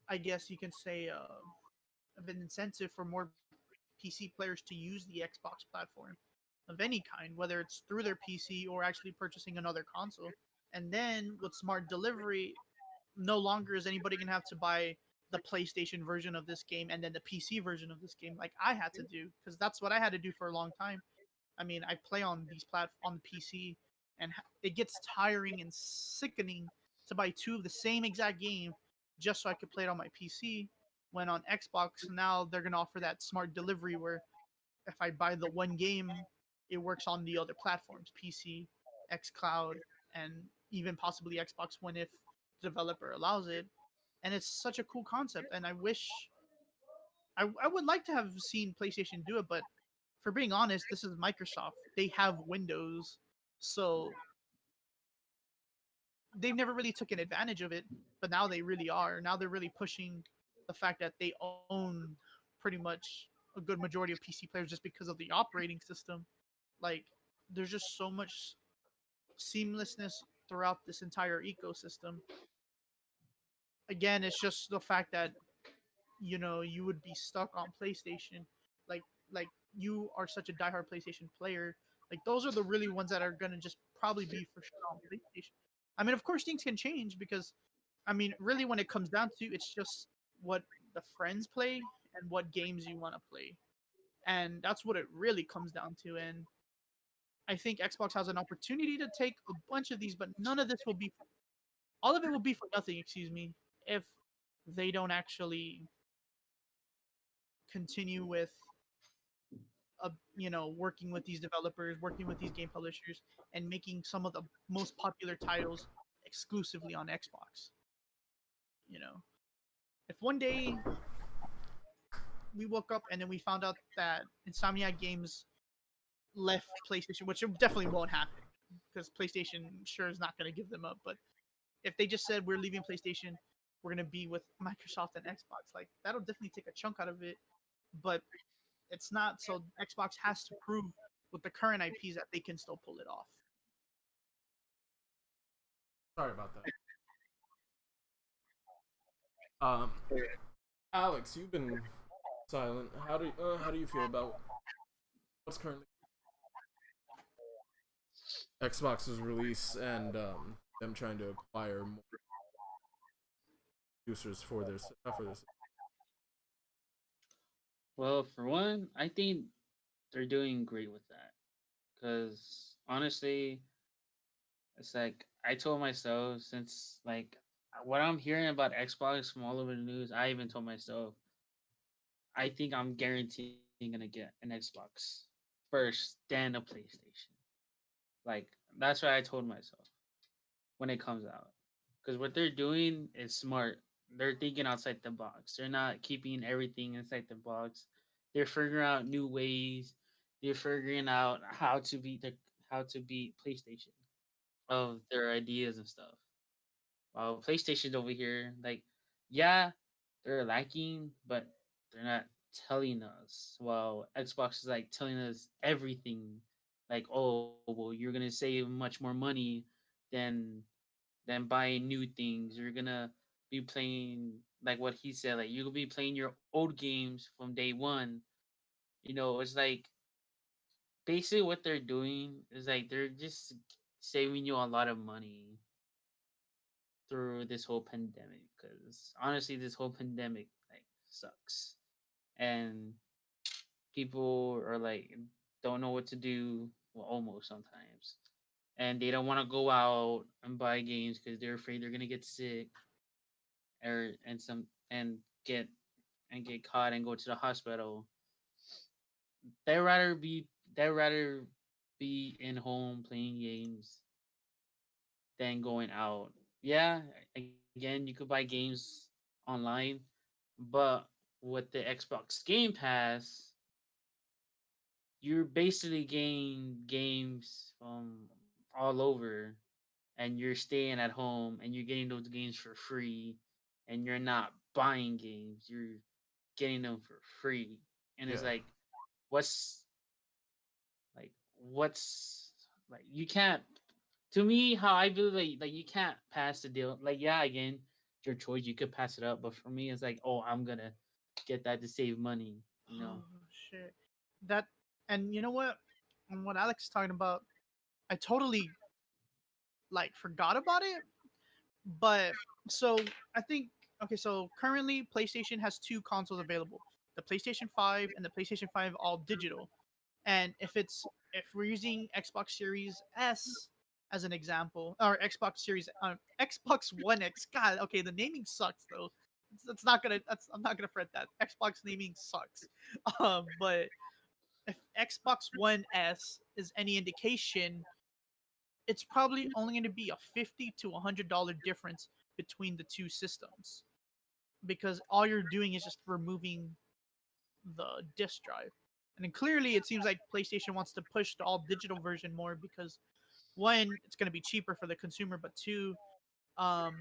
I guess you can say, of an incentive for more PC players to use the Xbox platform of any kind, whether it's through their PC or actually purchasing another console. And then with smart delivery, no longer is anybody gonna have to buy the PlayStation version of this game and then the PC version of this game like I had to do because that's what I had to do for a long time. I mean, I play on on the PC, and it gets tiring and sickening to buy two of the same exact game just so I could play it on my PC. When on Xbox now they're gonna offer that smart delivery where if I buy the one game, it works on the other platforms, PC, XCloud, and even possibly Xbox One if the developer allows it. And it's such a cool concept, and I would like to have seen PlayStation do it, but for being honest, this is Microsoft. They have Windows, so they've never really taken advantage of it, but now they really are. Now they're really pushing the fact that they own pretty much a good majority of PC players just because of the operating system. Like, there's just so much seamlessness throughout this entire ecosystem. Again, it's just the fact that you would be stuck on PlayStation, like like you are such a diehard PlayStation player. Like those are the really ones that are gonna just probably be for sure on PlayStation. I mean, of course, things can change because, I mean, really, when it comes down to, it's just what the friends play and what games you want to play, and that's what it really comes down to. And I think Xbox has an opportunity to take a bunch of these, but none of this will be. All of it will be for nothing. Excuse me, if they don't actually continue with working with these developers, working with these game publishers, and making some of the most popular titles exclusively on Xbox. You know, if one day we woke up and then we found out that Insomniac Games left PlayStation, which it definitely won't happen because PlayStation sure is not going to give them up. But if they just said we're leaving PlayStation, we're going to be with Microsoft and Xbox, like that'll definitely take a chunk out of it. But it's not, so Xbox has to prove with the current IPs that they can still pull it off. Sorry about that. Alex, you've been silent. How do you feel about what's currently Xbox's release and them trying to acquire more users for this? Well, for one, I think they're doing great with that. Because honestly, it's like I told myself since like what I'm hearing about Xbox from all over the news, I even told myself I think I'm guaranteeing gonna get an Xbox first, then a PlayStation. Like that's what I told myself when it comes out. Because what they're doing is smart. They're thinking outside the box. They're not keeping everything inside the box. They're figuring out new ways. They're figuring out how to beat PlayStation of their ideas and stuff. While PlayStation's over here, like, yeah, they're lacking, but they're not telling us. While Xbox is like telling us everything, like, oh, well, you're gonna save much more money than buying new things. You're gonna be playing like what he said, like you'll be playing your old games from day one. It's like basically what they're doing is like they're just saving you a lot of money through this whole pandemic because honestly this whole pandemic like sucks and people are like don't know what to do, well almost sometimes, and they don't want to go out and buy games because they're afraid they're gonna get sick or and get get caught and go to the hospital. They rather be they rather be in home playing games than going out. Yeah, again, you could buy games online, but with the Xbox Game Pass, you're basically getting games from all over, and you're staying at home, and you're getting those games for free, and you're not buying games. You're getting them for free, and it's Yeah. like, what's what's like you can't to me how I feel like you can't pass the deal. Like yeah, again, it's your choice. You could pass it up, but for me, it's like oh, I'm gonna get that to save money. You know. Oh shit, that and you know what? And what Alex is talking about, I totally like forgot about it. But so I think okay, so currently PlayStation has two consoles available: the PlayStation 5 and the PlayStation 5 all digital. And if we're using Xbox Series S, as an example, or Xbox One X. God, okay, the naming sucks though. It's not gonna. I'm not gonna fret that. Xbox naming sucks. But if Xbox One S is any indication, it's probably only going to be a $50 to $100 difference between the two systems, because all you're doing is just removing the disk drive. And then clearly, it seems like PlayStation wants to push the all digital version more because one, it's going to be cheaper for the consumer, but two, um,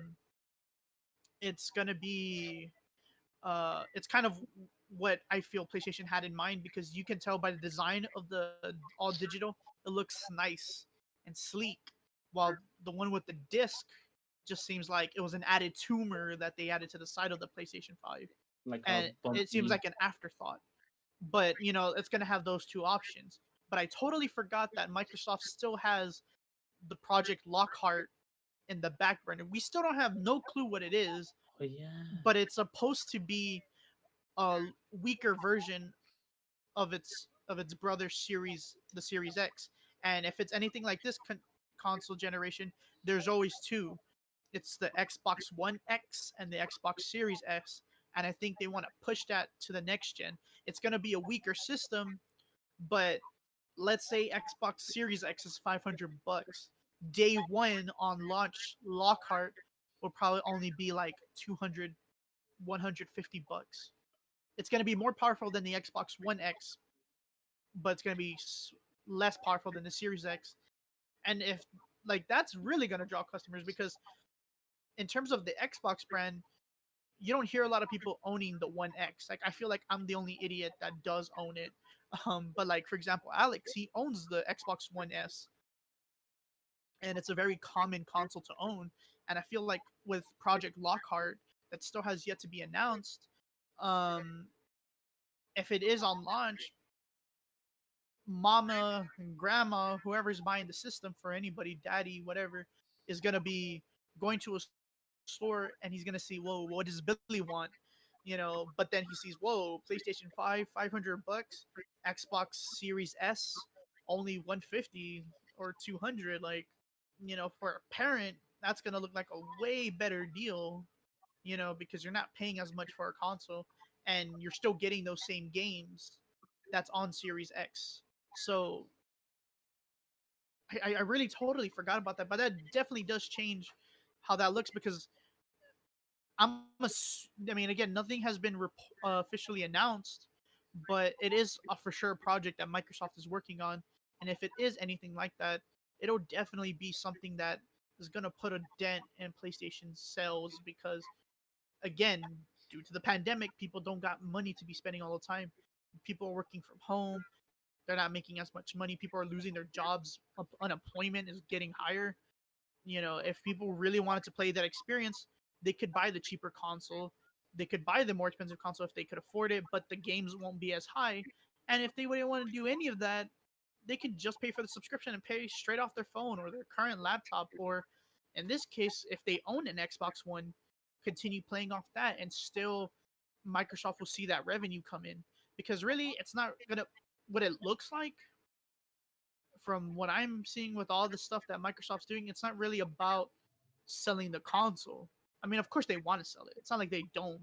it's going to be it's kind of what I feel PlayStation had in mind, because you can tell by the design of the all digital, it looks nice and sleek, while the one with the disc just seems like it was an added tumor that they added to the side of the PlayStation 5, Like a and it seems bumpy. like an afterthought. But it's going to have those two options. But I totally forgot that Microsoft still has the Project Lockhart in the back burner. We still don't have no clue what it is, Oh yeah. but it's supposed to be a weaker version of its brother series, the Series X. And if it's anything like this console generation, there's always two. It's the Xbox One X and the Xbox Series X, and I think they want to push that to the next gen. It's going to be a weaker system, but let's say Xbox Series X is $500. Day one on launch, Lockhart will probably only be like 200, $150. It's going to be more powerful than the Xbox One X, but it's going to be less powerful than the Series X. And if like that's really going to draw customers, because in terms of the Xbox brand, you don't hear a lot of people owning the One X. Like I feel like I'm the only idiot that does own it. But like for example, Alex, he owns the Xbox One S, and it's a very common console to own. And I feel like with Project Lockhart, that still has yet to be announced, um, if it is on launch, mama and grandma, whoever's buying the system for anybody, daddy, whatever, is gonna be going to a store and he's gonna see, whoa, what does Billy want? But then he sees, whoa, PlayStation 5, $500, Xbox Series S, only 150 or 200. Like, for a parent, that's gonna look like a way better deal, because you're not paying as much for a console and you're still getting those same games that's on Series X. So I really totally forgot about that, but that definitely does change how that looks, because I mean, again, nothing has been officially announced, but it is a for sure project that Microsoft is working on. And if it is anything like that, it'll definitely be something that is going to put a dent in PlayStation sales, because again, due to the pandemic, people don't got money to be spending all the time. People are working from home. They're not making as much money. People are losing their jobs. Unemployment is getting higher. If people really wanted to play that experience, they could buy the cheaper console. They could buy the more expensive console if they could afford it, but the games won't be as high. And if they wouldn't want to do any of that, they could just pay for the subscription and pay straight off their phone or their current laptop, or in this case, if they own an Xbox One, continue playing off that, and still Microsoft will see that revenue come in. Because really, it's not gonna what it looks like from what I'm seeing with all the stuff that Microsoft's doing. It's not really about selling the console. I mean, of course they want to sell it. It's not like they don't,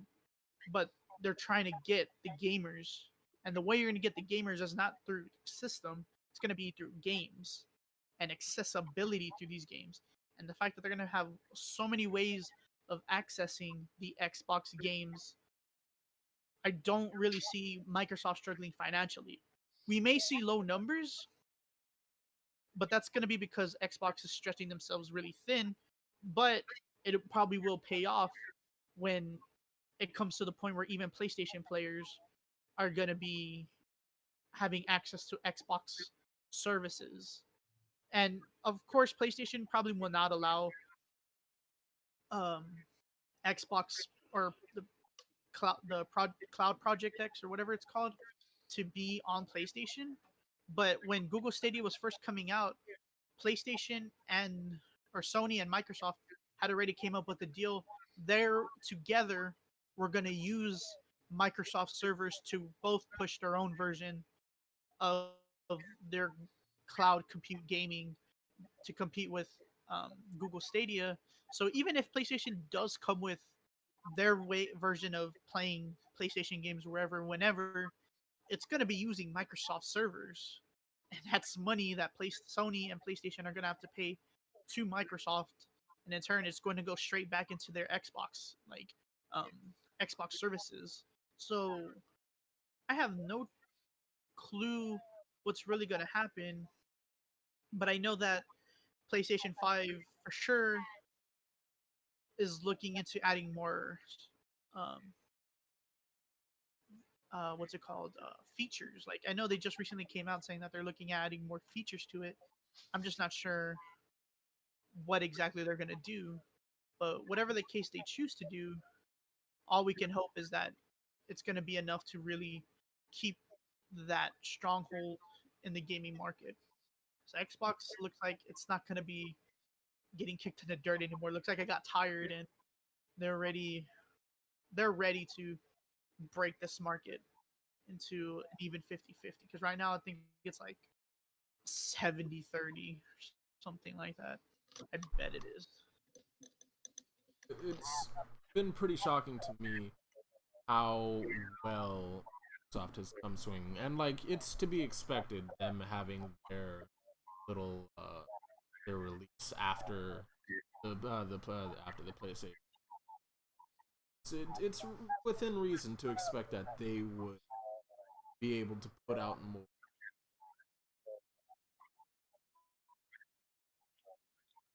but they're trying to get the gamers. And the way you're going to get the gamers is not through the system. It's going to be through games and accessibility through these games. And the fact that they're going to have so many ways of accessing the Xbox games, I don't really see Microsoft struggling financially. We may see low numbers, but that's going to be because Xbox is stretching themselves really thin. But it probably will pay off when it comes to the point where even PlayStation players are going to be having access to Xbox services. And of course, PlayStation probably will not allow um, Xbox or Cloud Project X or whatever it's called to be on PlayStation. But when Google Stadia was first coming out, PlayStation and or Sony and Microsoft had already came up with a deal. They're together. We're going to use Microsoft servers to both push their own version of their cloud compute gaming to compete with Google Stadia. So even if PlayStation does come with their version of playing PlayStation games wherever, whenever, it's going to be using Microsoft servers, and that's money that Sony and PlayStation are going to have to pay to Microsoft, and in turn, it's going to go straight back into their Xbox, like um, Xbox services. So I have no clue what's really going to happen, but I know that PlayStation 5 for sure is looking into adding more um what's it called, features. Like I know they just recently came out saying that they're looking at adding more features to it. I'm just not sure what exactly they're going to do, but whatever the case they choose to do, all we can hope is that it's going to be enough to really keep that stronghold in the gaming market. So Xbox looks like it's not going to be getting kicked in the dirt anymore. It looks like I got tired, and they're ready they're ready to break this market into an even 50-50, because right now I think it's like 70-30, something like that. I bet it is. It's been pretty shocking to me how well Microsoft has come swinging, and like it's to be expected them having little their release after after the PlayStation. It's within reason to expect that they would be able to put out more.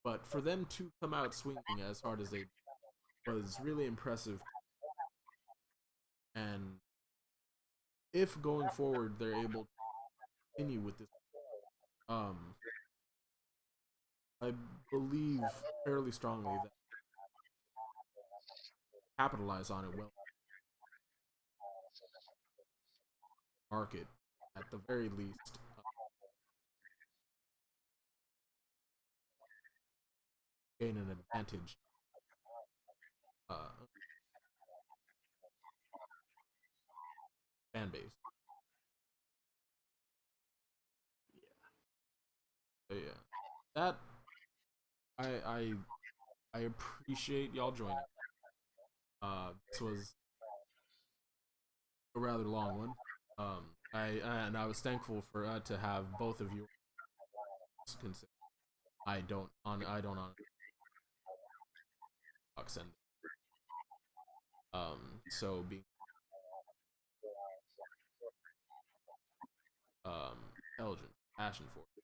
But for them to come out swinging as hard as they was really impressive. And if going forward they're able to continue with this, um, I believe fairly strongly that capitalize on it well, market at the very least, gain an advantage. Uh, Fan base. But yeah, that I I I appreciate y'all joining. This was a rather long one. I was thankful for to have both of you consider. I don't on and so being intelligent, passion for it.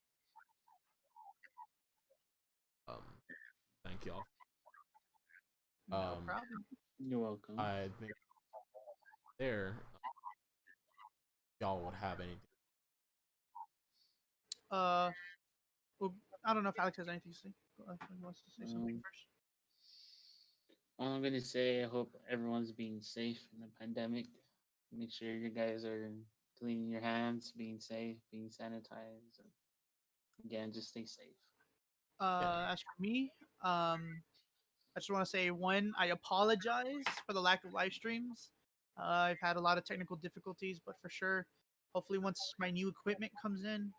Um, Thank y'all. No Um, problem. You're welcome. I think there y'all would have anything. Uh, well, I don't know if Alex has anything to say. He wants to say something Um, first. all I'm gonna say, I hope everyone's being safe in the pandemic. Make sure you guys are cleaning your hands, being safe, being sanitized. And again, just stay safe. Yeah, As for me, I just want to say, one, I apologize for the lack of live streams. I've had a lot of technical difficulties, but for sure, hopefully, once my new equipment comes in,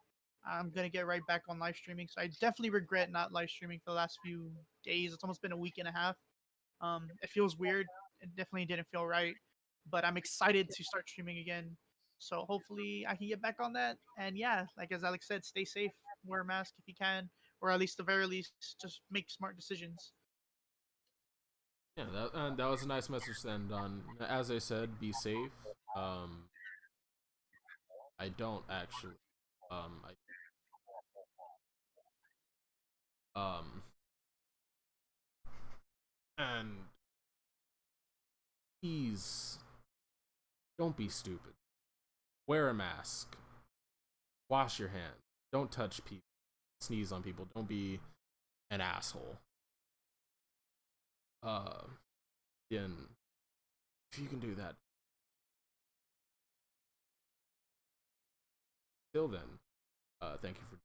I'm gonna get right back on live streaming. So I definitely regret not live streaming for the last few days. It's almost been a week and a half. It feels weird. It definitely didn't feel right, but I'm excited to start streaming again. So hopefully I can get back on that. And yeah, like as Alex said, stay safe, wear a mask if you can, or at least the very least, just make smart decisions. yeah. That was a nice message to end on. As I said, be safe. I don't actually. Um, and please don't be stupid. Wear a mask. Wash your hands. Don't touch people. Sneeze on people. Don't be an asshole. Uh, and if you can do that, till then, thank you for